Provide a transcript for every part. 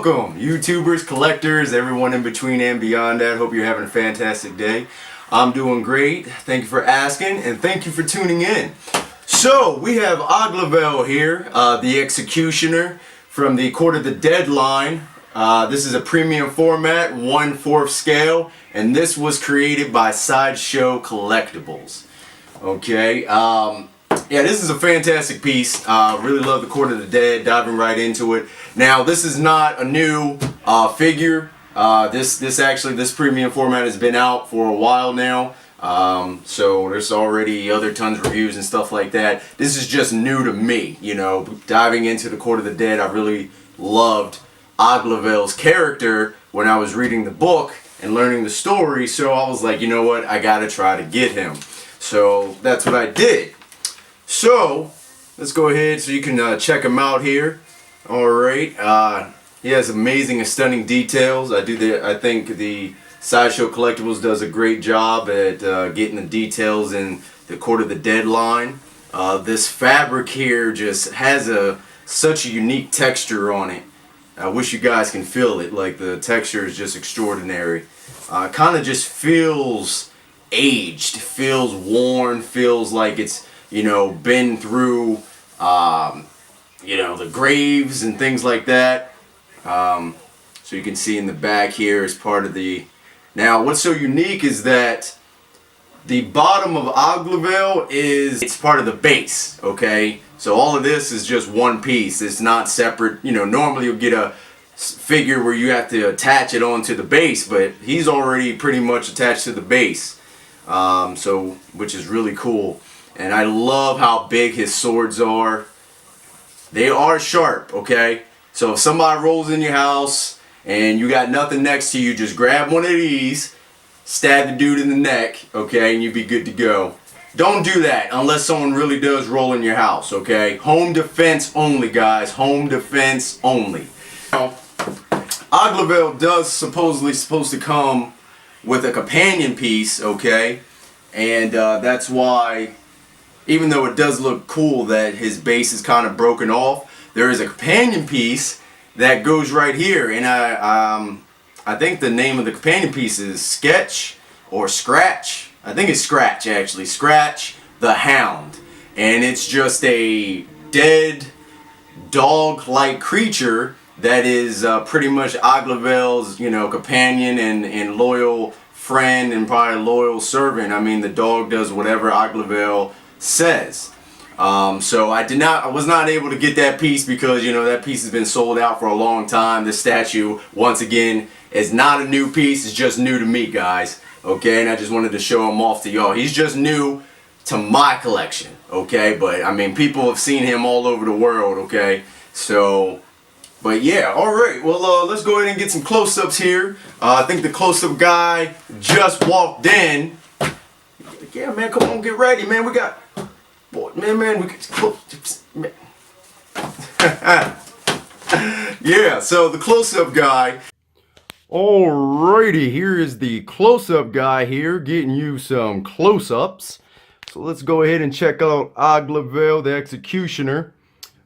Welcome, YouTubers, collectors, everyone in between and beyond that. Hope you're having a fantastic day. I'm doing great. Thank you for asking, and thank you for tuning in. So, we have Oglavaeil here, the Executioner from the Court of the Dead line. This is a premium format, 1/4 scale, and this was created by Sideshow Collectibles. Okay, yeah, this is a fantastic piece. Really love the Court of the Dead, diving right into it. Now, this is not a new figure. This premium format has been out for a while now. So there's already other tons of reviews and stuff like that. This is just new to me, you know, diving into the Court of the Dead. I really loved Oglavaeil's character when I was reading the book and learning the story, so I was like, you know what, I gotta try to get him. So that's what I did. So let's go ahead so you can check him out here. Alright, he has amazing and stunning details. I think the Sideshow Collectibles does a great job at getting the details in the Court of the Dead line. This fabric here just has such a unique texture on it. I wish you guys can feel it. Like, the texture is just extraordinary. Kind of just feels aged, feels worn, feels like it's, you know, been through, you know, the graves and things like that. So you can see in the back here is part of the... Now, what's so unique is that the bottom of Oglavaeil it's part of the base, okay? So all of this is just one piece. It's not separate. You know, normally you'll get a figure where you have to attach it onto the base, but he's already pretty much attached to the base. Which is really cool. And I love how big his swords are. They are sharp, okay? So if somebody rolls in your house and you got nothing next to you, just grab one of these, stab the dude in the neck, okay, and you'll be good to go. Don't do that unless someone really does roll in your house, okay? Home defense only, guys. Home defense only. Now, Oglavaeil does supposed to come with a companion piece, okay? And that's why, even though it does look cool that his base is kind of broken off, there is a companion piece that goes right here. And I think the name of the companion piece is Sketch or Scratch. I think it's Scratch, actually. Scratch the Hound. And it's just a dead dog-like creature that is pretty much Oglavaeil's, you know, companion and loyal friend and probably loyal servant. I mean, the dog does whatever Oglavaeil says. So I was not able to get that piece because, you know, that piece has been sold out for a long time. This statue, once again, is not a new piece. It's just new to me, guys. Okay, and I just wanted to show him off to y'all. He's just new to my collection. Okay, but I mean, people have seen him all over the world. Okay, so. But yeah, alright, well, let's go ahead and get some close-ups here. I think the close-up guy just walked in. Yeah, man, come on, get ready, man. We got... Boy, man, we got close... Yeah, so the close-up guy. Alrighty, here is the close-up guy here, getting you some close-ups. So let's go ahead and check out Oglavaeil, the Executioner.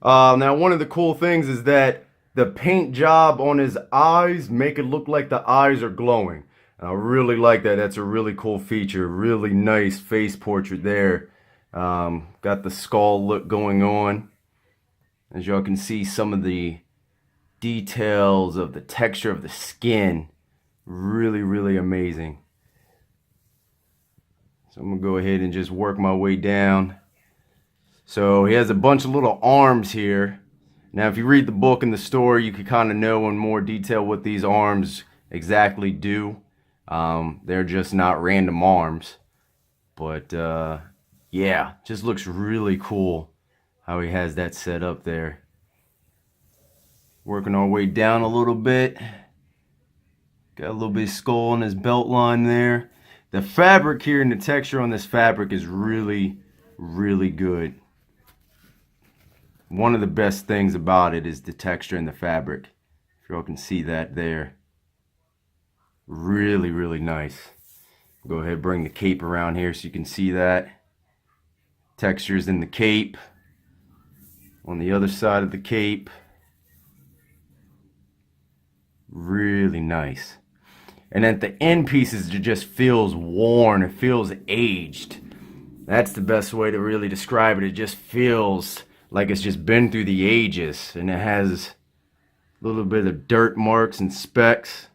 Now, one of the cool things is that the paint job on his eyes make it look like the eyes are glowing. And I really like that. That's a really cool feature. Really nice face portrait there. Got the skull look going on. As y'all can see, some of the details of the texture of the skin. Really, really amazing. So I'm going to go ahead and just work my way down. So he has a bunch of little arms here. Now, if you read the book and the story, you can kind of know in more detail what these arms exactly do. They're just not random arms. But, yeah, just looks really cool how he has that set up there. Working our way down a little bit. Got a little bit of skull on his belt line there. The fabric here and the texture on this fabric is really, really good. One of the best things about it is the texture and the fabric. If y'all can see that there. Really, really nice. Go ahead and bring the cape around here so you can see that. Textures in the cape. On the other side of the cape. really nice. And at the end pieces, it just feels worn. It feels aged. That's the best way to really describe it. It just feels like it's just been through the ages. And it has a little bit of dirt marks and specks.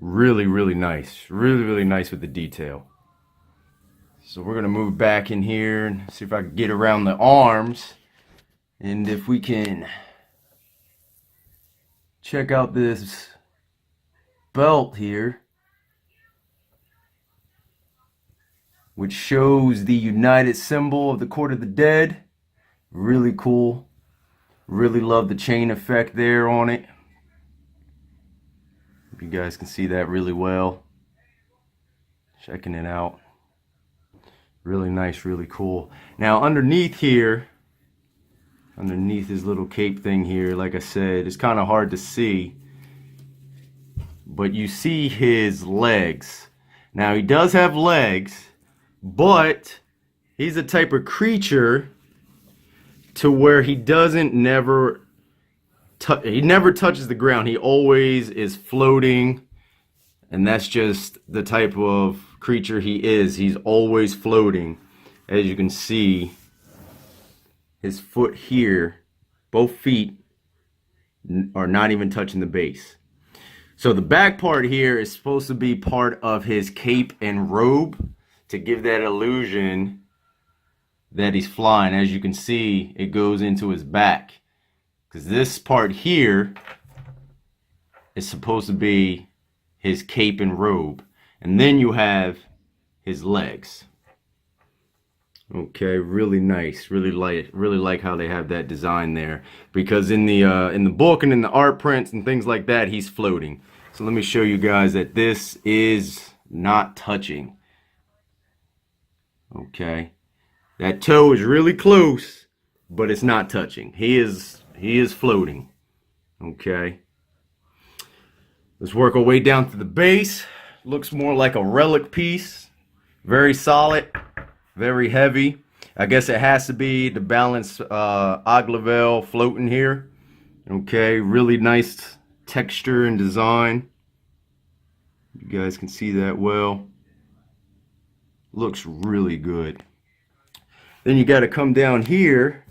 Really, really nice. Really, really nice with the detail. So we're going to move back in here and see if I can get around the arms. And if we can check out this belt here, which shows the united symbol of the Court of the Dead. Really cool. Really love the chain effect there on it. If you guys can see that really well. Checking it out. Really nice, really cool. Now underneath here, underneath his little cape thing here, like I said, it's kind of hard to see, but you see his legs. Now he does have legs, but he's a type of creature to where he never touches the ground. He always is floating, and that's just the type of creature he is. He's always floating. As you can see, his foot here, both feet are not even touching the base. So the back part here is supposed to be part of his cape and robe to give that illusion that he's flying. As you can see, it goes into his back, because this part here is supposed to be his cape and robe, and then you have his legs. Okay, really nice. Really like how they have that design there, because in the book and in the art prints and things like that, he's floating. So let me show you guys that this is not touching. Okay, that toe is really close, but it's not touching. He is floating. Okay, let's work our way down to the base. Looks more like a relic piece. Very solid, very heavy. I guess it has to be to balance Oglavaeil floating here. Okay, really nice texture and design. You guys can see that well. Looks really good. Then you got to come down here.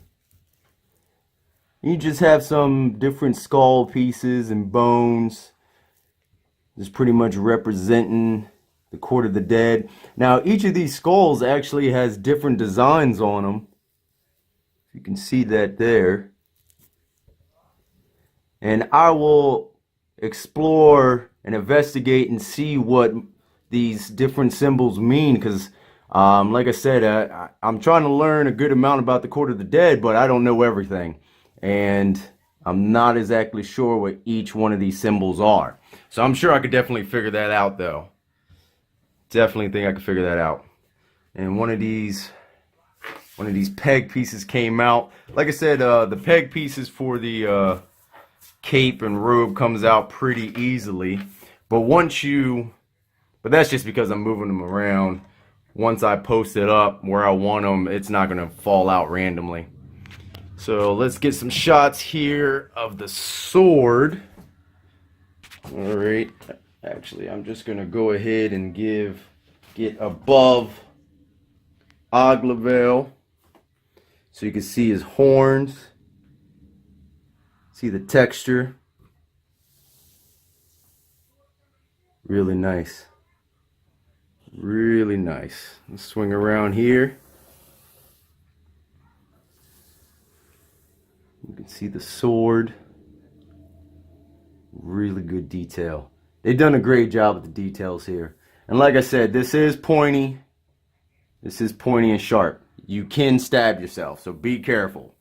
You just have some different skull pieces and bones. Just pretty much representing the Court of the Dead. Now each of these skulls actually has different designs on them. You can see that there. And I will explore and investigate and see what these different symbols mean, because like I said, I'm trying to learn a good amount about the Court of the Dead, but I don't know everything, and I'm not exactly sure what each one of these symbols are. So I'm sure I could definitely figure that out, though. Definitely think I could figure that out. And one of these peg pieces came out. Like I said, the peg pieces for the cape and robe comes out pretty easily, but that's just because I'm moving them around. Once I post it up where I want them, it's not going to fall out randomly. So let's get some shots here of the sword. All right, actually I'm just going to go ahead and get above Oglavaeil so you can see his horns. See the texture. Really nice. Really nice. Let's swing around here. You can see the sword. Really good detail. They've done a great job with the details here. And like I said, this is pointy. This is pointy and sharp. You can stab yourself, so be careful.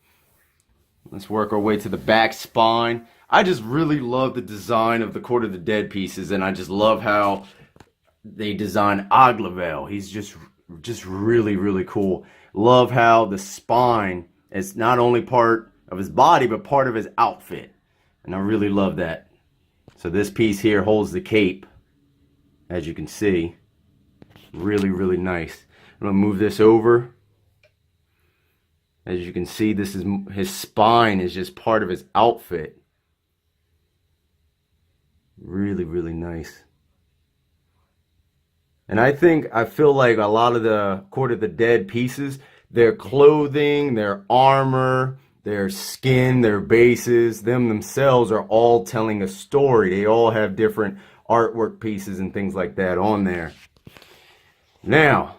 Let's work our way to the back spine. I just really love the design of the Court of the Dead pieces, and I just love how they design Oglavaeil. He's just really, really cool. Love how the spine is not only part of his body, but part of his outfit. And I really love that. So this piece here holds the cape, as you can see. Really, really nice. I'm gonna move this over. As you can see, this is his spine is just part of his outfit. Really, really nice. And I feel like a lot of the Court of the Dead pieces, their clothing, their armor, their skin, their bases, them themselves are all telling a story. They all have different artwork pieces and things like that on there. Now,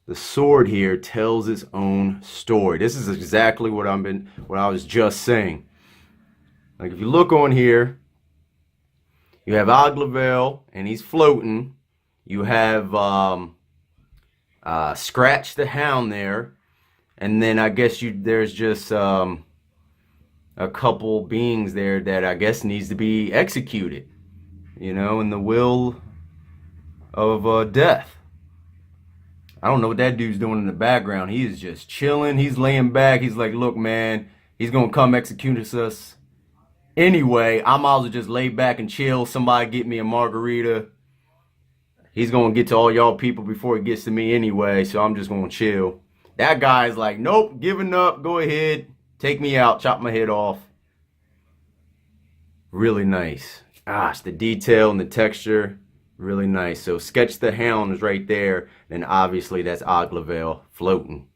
the sword here tells its own story. This is exactly what I was just saying. Like if you look on here, you have Oglavaeil and he's floating. You have Scratch the Hound there, and then I guess there's just a couple beings there that I guess needs to be executed, you know, in the will of death. I don't know what that dude's doing in the background. He is just chilling. He's laying back. He's like, look, man, he's gonna come execute us anyway. I might as well just lay back and chill. Somebody get me a margarita. He's gonna get to all y'all people before he gets to me anyway, so I'm just gonna chill. That guy's like, nope, giving up. Go ahead, take me out, chop my head off. Really nice. Gosh, the detail and the texture, really nice. So Sketch the Hound is right there, and obviously that's Oglavaeil floating.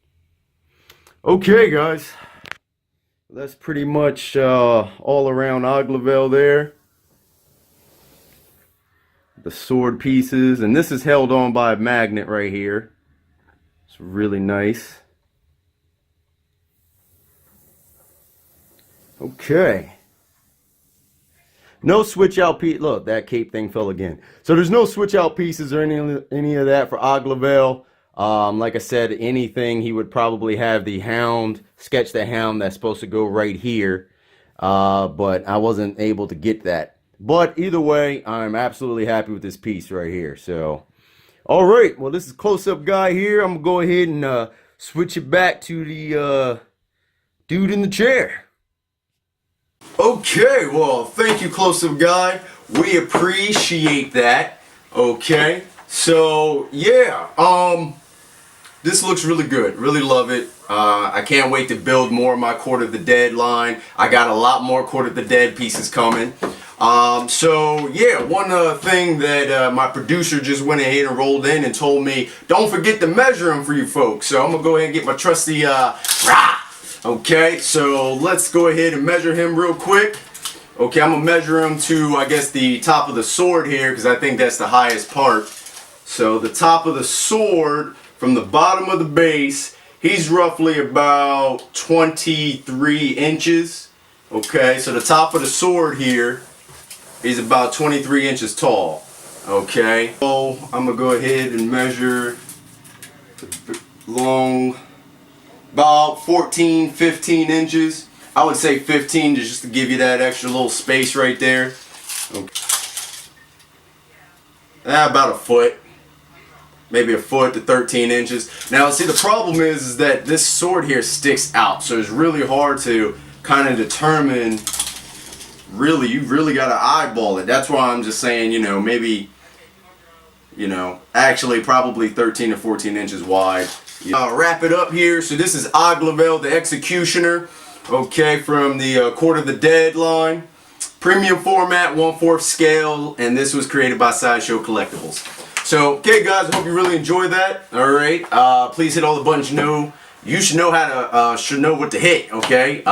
Okay, guys, that's pretty much all around Oglavaeil there. The sword pieces, and this is held on by a magnet right here. It's really nice. Okay. No switch out piece. Look, that cape thing fell again. So there's no switch out pieces or any of that for Oglavaeil. Like I said, anything he would probably have the hound, Sketch the Hound, that's supposed to go right here. But I wasn't able to get that. But either way, I'm absolutely happy with this piece right here. So, all right. Well, this is Close-Up Guy here. I'm going to go ahead and switch it back to the dude in the chair. Okay. Well, thank you, Close-Up Guy. We appreciate that. Okay. So, yeah. This looks really good. Really love it. I can't wait to build more of my Court of the Dead line. I got a lot more Court of the Dead pieces coming. So yeah, one thing that my producer just went ahead and rolled in and told me, don't forget to measure them for you folks. So I'm gonna go ahead and get my trusty okay, so let's go ahead and measure him real quick. Okay, I'm gonna measure him to, I guess, the top of the sword here, because I think that's the highest part. So the top of the sword, from the bottom of the base, he's roughly about 23 inches. Okay, so the top of the sword here is about 23 inches tall. Okay, so I'm gonna go ahead and measure long, about 14, 15 inches. I would say 15 just to give you that extra little space right there. Okay. About a foot. Maybe a foot to 13 inches. Now, see, the problem is that this sword here sticks out, so it's really hard to kind of determine. Really, you really got to eyeball it. That's why I'm just saying, you know, maybe, you know, actually probably 13 to 14 inches wide. Wrap it up here. So this is Oglavaeil the Executioner, okay, from the Court of the Dead line. Premium format, 1/4 scale, and this was created by Sideshow Collectibles. So, okay guys, I hope you really enjoyed that. Alright, please hit all the buttons you should know how to, know what to hit, okay?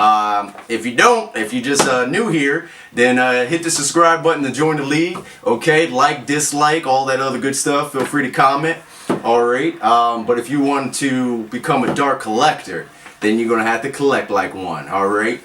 If you don't, if you just new here, then hit the subscribe button to join the league, okay? Like, dislike, all that other good stuff. Feel free to comment, alright? But if you want to become a dark collector, then you're going to have to collect like one, alright?